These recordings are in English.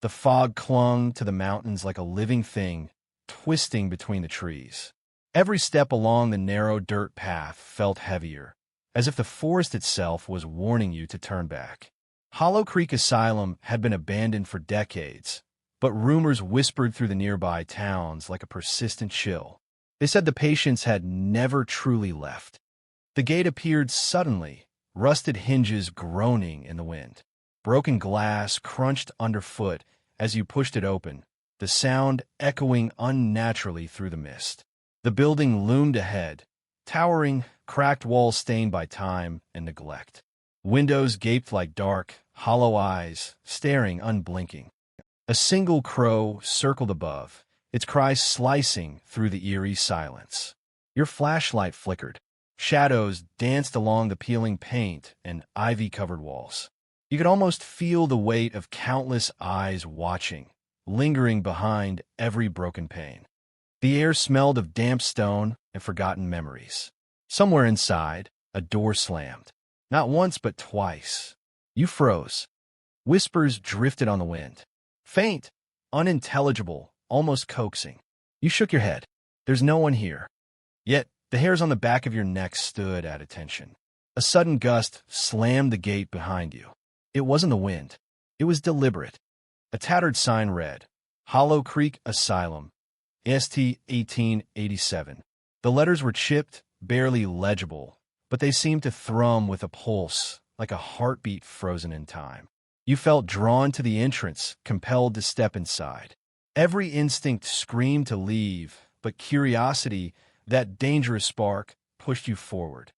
The fog clung to the mountains like a living thing, twisting between the trees. Every step along the narrow dirt path felt heavier, as if the forest itself was warning you to turn back. Hollow Creek Asylum had been abandoned for decades, but rumors whispered through the nearby towns like a persistent chill. They said the patients had never truly left. The gate appeared suddenly, rusted hinges groaning in the wind. Broken glass crunched underfoot as you pushed it open, the sound echoing unnaturally through the mist. The building loomed ahead, towering, cracked walls stained by time and neglect. Windows gaped like dark, hollow eyes, staring unblinking. A single crow circled above, its cry slicing through the eerie silence. Your flashlight flickered. Shadows danced along the peeling paint and ivy-covered walls. You could almost feel the weight of countless eyes watching, lingering behind every broken pane. The air smelled of damp stone and forgotten memories. Somewhere inside, a door slammed. Not once but twice. You froze. Whispers drifted on the wind. Faint, unintelligible, almost coaxing. You shook your head. There's no one here. Yet, the hairs on the back of your neck stood at attention. A sudden gust slammed the gate behind you. It wasn't the wind. It was deliberate. A tattered sign read, Hollow Creek Asylum, ST 1887. The letters were chipped, barely legible, but they seemed to thrum with a pulse, like a heartbeat frozen in time. You felt drawn to the entrance, compelled to step inside. Every instinct screamed to leave, but curiosity, that dangerous spark, pushed you forward.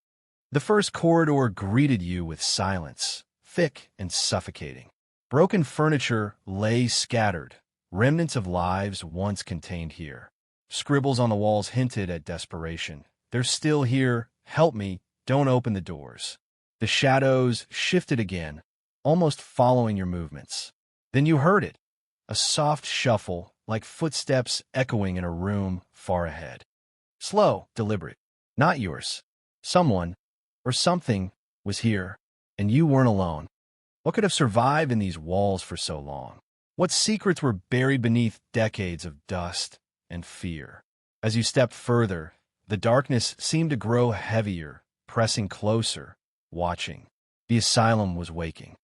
The first corridor greeted you with silence, thick and suffocating. Broken furniture lay scattered, remnants of lives once contained here. Scribbles on the walls hinted at desperation. They're still here, help me, don't open the doors. The shadows shifted again, almost following your movements. Then you heard it, a soft shuffle, like footsteps echoing in a room far ahead. Slow, deliberate, not yours. Someone, or something, was here, and you weren't alone. What could have survived in these walls for so long? What secrets were buried beneath decades of dust and fear? As you stepped further, the darkness seemed to grow heavier, pressing closer, watching. The asylum was waking.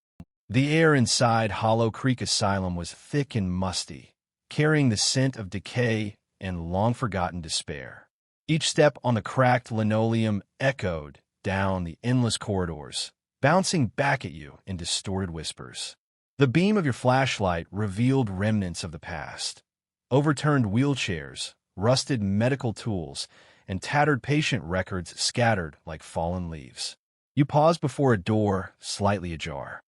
The air inside Hollow Creek Asylum was thick and musty, carrying the scent of decay and long-forgotten despair. Each step on the cracked linoleum echoed down the endless corridors, bouncing back at you in distorted whispers. The beam of your flashlight revealed remnants of the past. Overturned wheelchairs, rusted medical tools, and tattered patient records scattered like fallen leaves. You paused before a door slightly ajar.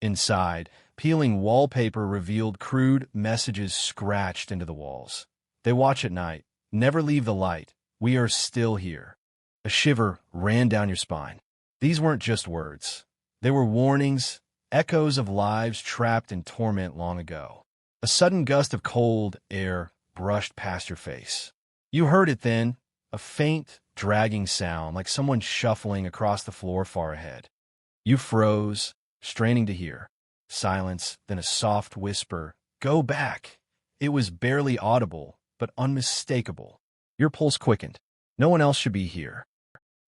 Inside, peeling wallpaper revealed crude messages scratched into the walls. They watch at night. Never leave the light. We are still here. A shiver ran down your spine. These weren't just words. They were warnings, echoes of lives trapped in torment long ago. A sudden gust of cold air brushed past your face. You heard it then, a faint, dragging sound like someone shuffling across the floor far ahead. You froze, straining to hear. Silence, then a soft whisper, "Go back." It was barely audible, but unmistakable. Your pulse quickened. No one else should be here.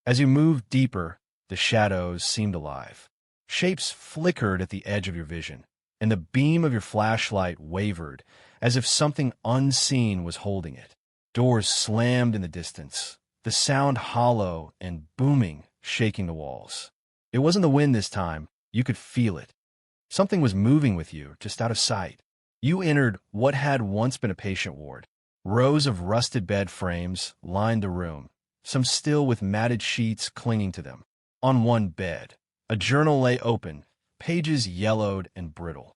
As you moved deeper, the shadows seemed alive. Shapes flickered at the edge of your vision, and the beam of your flashlight wavered, as if something unseen was holding it. Doors slammed in the distance, the sound hollow and booming, shaking the walls. It wasn't the wind this time. You could feel it. Something was moving with you, just out of sight. You entered what had once been a patient ward. Rows of rusted bed frames lined the room, some still with matted sheets clinging to them. On one bed, a journal lay open, pages yellowed and brittle.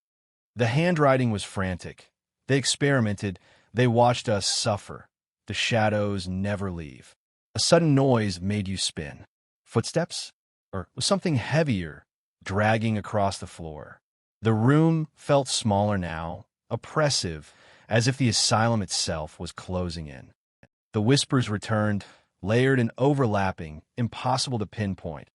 The handwriting was frantic. They experimented. They watched us suffer. The shadows never leave. A sudden noise made you spin. Footsteps? Or was something heavier dragging across the floor? The room felt smaller now, oppressive, as if the asylum itself was closing in. The whispers returned, layered and overlapping, impossible to pinpoint.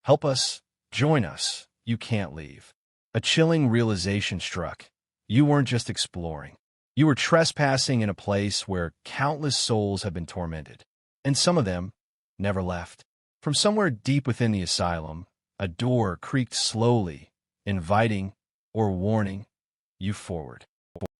Help us, join us, you can't leave. A chilling realization struck. You weren't just exploring. You were trespassing in a place where countless souls had been tormented, and some of them never left. From somewhere deep within the asylum, a door creaked slowly, inviting or warning you forward.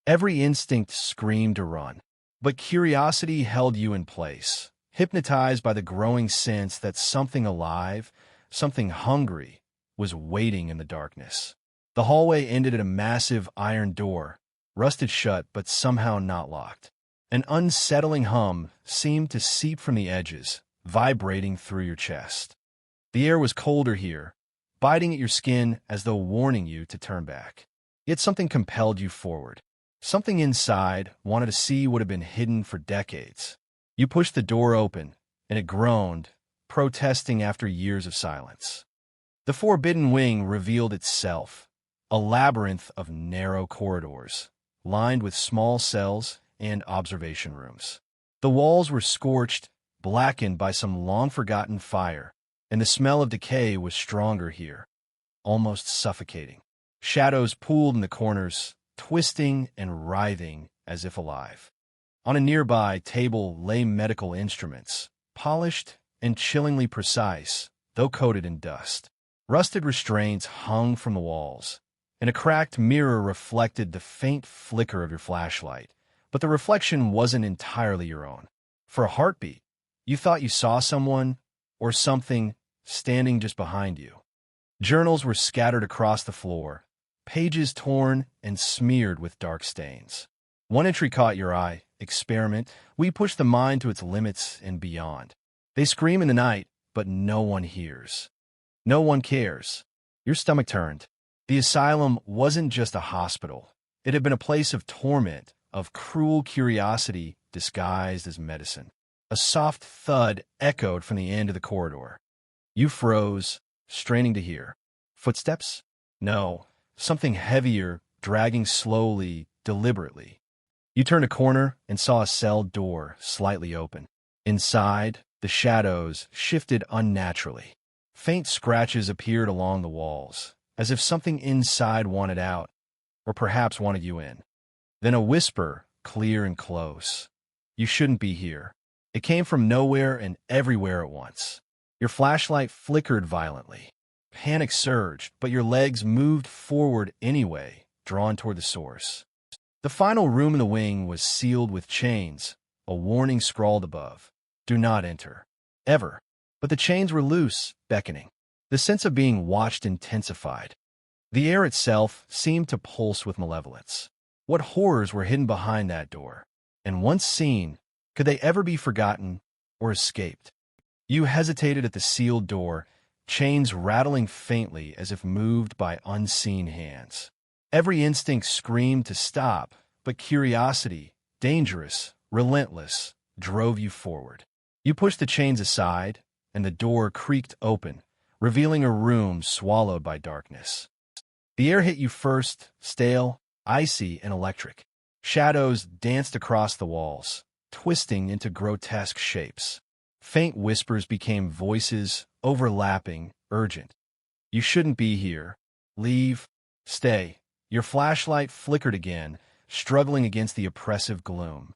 Every instinct screamed to run, but curiosity held you in place, hypnotized by the growing sense that something alive, something hungry, was waiting in the darkness. The hallway ended at a massive iron door, rusted shut but somehow not locked. An unsettling hum seemed to seep from the edges, vibrating through your chest. The air was colder here, biting at your skin as though warning you to turn back. Yet something compelled you forward. Something inside wanted to see what had been hidden for decades. You pushed the door open, and it groaned, protesting after years of silence. The forbidden wing revealed itself, a labyrinth of narrow corridors, lined with small cells and observation rooms. The walls were scorched, blackened by some long-forgotten fire, and the smell of decay was stronger here, almost suffocating. Shadows pooled in the corners, twisting and writhing as if alive. On a nearby table lay medical instruments, polished and chillingly precise, though coated in dust. Rusted restraints hung from the walls, and a cracked mirror reflected the faint flicker of your flashlight, but the reflection wasn't entirely your own. For a heartbeat, you thought you saw someone or something standing just behind you. Journals were scattered across the floor, pages torn and smeared with dark stains. One entry caught your eye: experiment. We push the mind to its limits and beyond. They scream in the night, but no one hears. No one cares. Your stomach turned. The asylum wasn't just a hospital. It had been a place of torment, of cruel curiosity disguised as medicine. A soft thud echoed from the end of the corridor. You froze, straining to hear. Footsteps? No, something heavier, dragging slowly, deliberately. You turned a corner and saw a cell door slightly open. Inside, the shadows shifted unnaturally. Faint scratches appeared along the walls, as if something inside wanted out, or perhaps wanted you in. Then a whisper, clear and close. You shouldn't be here. It came from nowhere and everywhere at once. Your flashlight flickered violently. Panic surged, but your legs moved forward anyway, drawn toward the source. The final room in the wing was sealed with chains, a warning scrawled above. Do not enter. Ever. But the chains were loose, beckoning. The sense of being watched intensified. The air itself seemed to pulse with malevolence. What horrors were hidden behind that door? And once seen, could they ever be forgotten or escaped? You hesitated at the sealed door, chains rattling faintly as if moved by unseen hands. Every instinct screamed to stop, but curiosity, dangerous, relentless, drove you forward. You pushed the chains aside, and the door creaked open, revealing a room swallowed by darkness. The air hit you first, stale, icy, and electric. Shadows danced across the walls, twisting into grotesque shapes. Faint whispers became voices, overlapping, urgent. You shouldn't be here. Leave. Stay. Your flashlight flickered again, struggling against the oppressive gloom.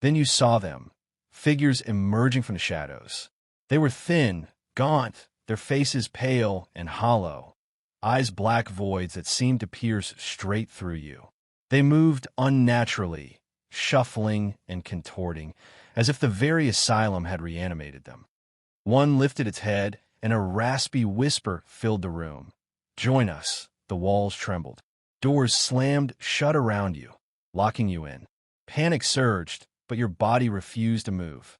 Then you saw them, figures emerging from the shadows. They were thin, gaunt, their faces pale and hollow, eyes black voids that seemed to pierce straight through you. They moved unnaturally, shuffling and contorting, as if the very asylum had reanimated them. One lifted its head, and a raspy whisper filled the room. Join us. The walls trembled. Doors slammed shut around you, locking you in. Panic surged, but your body refused to move.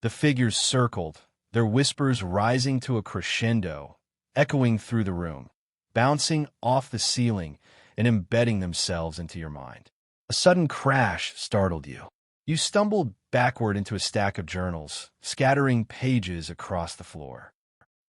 The figures circled, their whispers rising to a crescendo, echoing through the room, bouncing off the ceiling and embedding themselves into your mind. A sudden crash startled you. You stumbled backward into a stack of journals, scattering pages across the floor.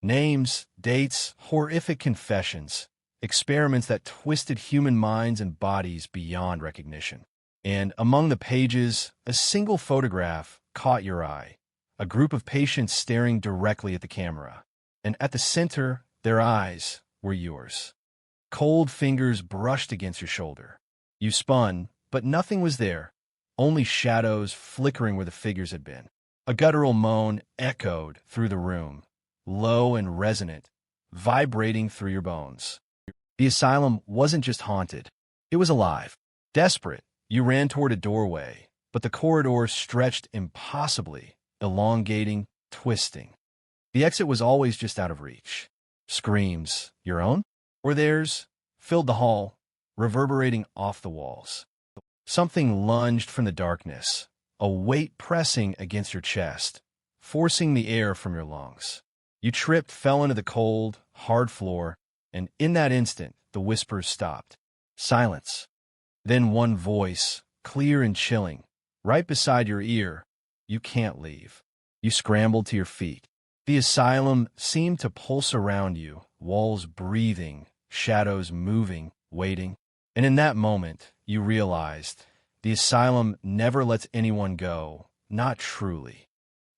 Names, dates, horrific confessions, experiments that twisted human minds and bodies beyond recognition. And among the pages, a single photograph caught your eye, a group of patients staring directly at the camera. And at the center, their eyes were yours. Cold fingers brushed against your shoulder. You spun, but nothing was there, only shadows flickering where the figures had been. A guttural moan echoed through the room, low and resonant, vibrating through your bones. The asylum wasn't just haunted. It was alive. Desperate, you ran toward a doorway, but the corridor stretched impossibly, elongating, twisting. The exit was always just out of reach. Screams, your own? Or theirs, filled the hall, reverberating off the walls. Something lunged from the darkness, a weight pressing against your chest, forcing the air from your lungs. You tripped, fell into the cold, hard floor, and in that instant, the whispers stopped. Silence. Then one voice, clear and chilling, right beside your ear. You can't leave. You scrambled to your feet. The asylum seemed to pulse around you, walls breathing, shadows moving, waiting. And in that moment, you realized the asylum never lets anyone go, not truly.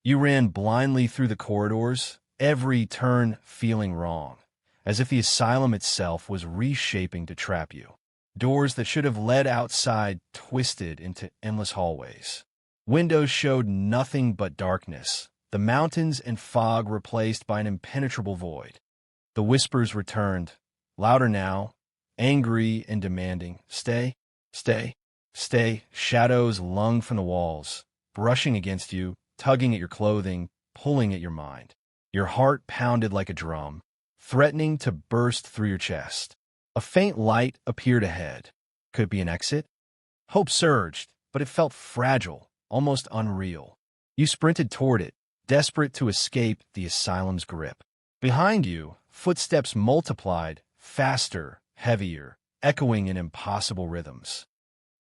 You ran blindly through the corridors, every turn feeling wrong, as if the asylum itself was reshaping to trap you. Doors that should have led outside twisted into endless hallways. Windows showed nothing but darkness, the mountains and fog replaced by an impenetrable void. The whispers returned, louder now, angry and demanding. Stay, stay, stay. Shadows lunged from the walls, brushing against you, tugging at your clothing, pulling at your mind. Your heart pounded like a drum, threatening to burst through your chest. A faint light appeared ahead. Could it be an exit? Hope surged, but it felt fragile, almost unreal. You sprinted toward it, desperate to escape the asylum's grip. Behind you, footsteps multiplied, faster, heavier, echoing in impossible rhythms.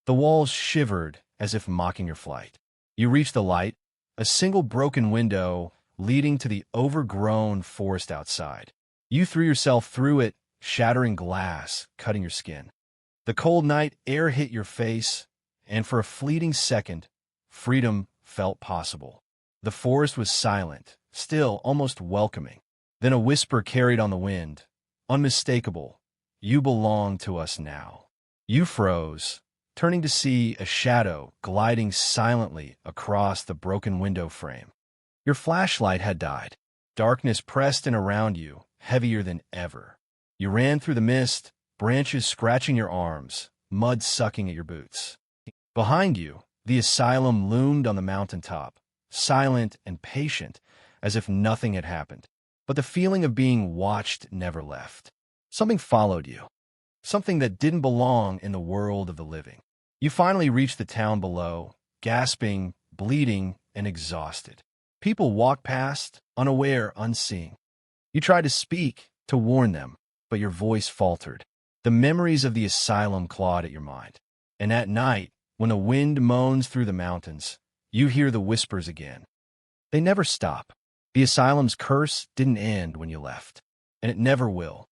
The walls shivered as if mocking your flight. You reached the light, a single broken window leading to the overgrown forest outside. You threw yourself through it, shattering glass, cutting your skin. The cold night air hit your face, and for a fleeting second, freedom felt possible. The forest was silent, still, almost welcoming. Then a whisper carried on the wind, unmistakable. You belong to us now. You froze, turning to see a shadow gliding silently across the broken window frame. Your flashlight had died. Darkness pressed in around you, heavier than ever. You ran through the mist, branches scratching your arms, mud sucking at your boots. Behind you, the asylum loomed on the mountaintop, silent and patient, as if nothing had happened. But the feeling of being watched never left. Something followed you, something that didn't belong in the world of the living. You finally reached the town below, gasping, bleeding, and exhausted. People walked past, unaware, unseeing. You tried to speak, to warn them, but your voice faltered. The memories of the asylum clawed at your mind. And at night, when the wind moans through the mountains, you hear the whispers again. They never stop. The asylum's curse didn't end when you left, and it never will.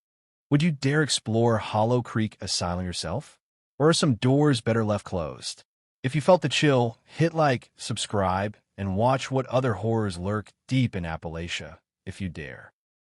Would you dare explore Hollow Creek Asylum yourself? Or are some doors better left closed? If you felt the chill, hit like, subscribe, and watch what other horrors lurk deep in Appalachia, if you dare.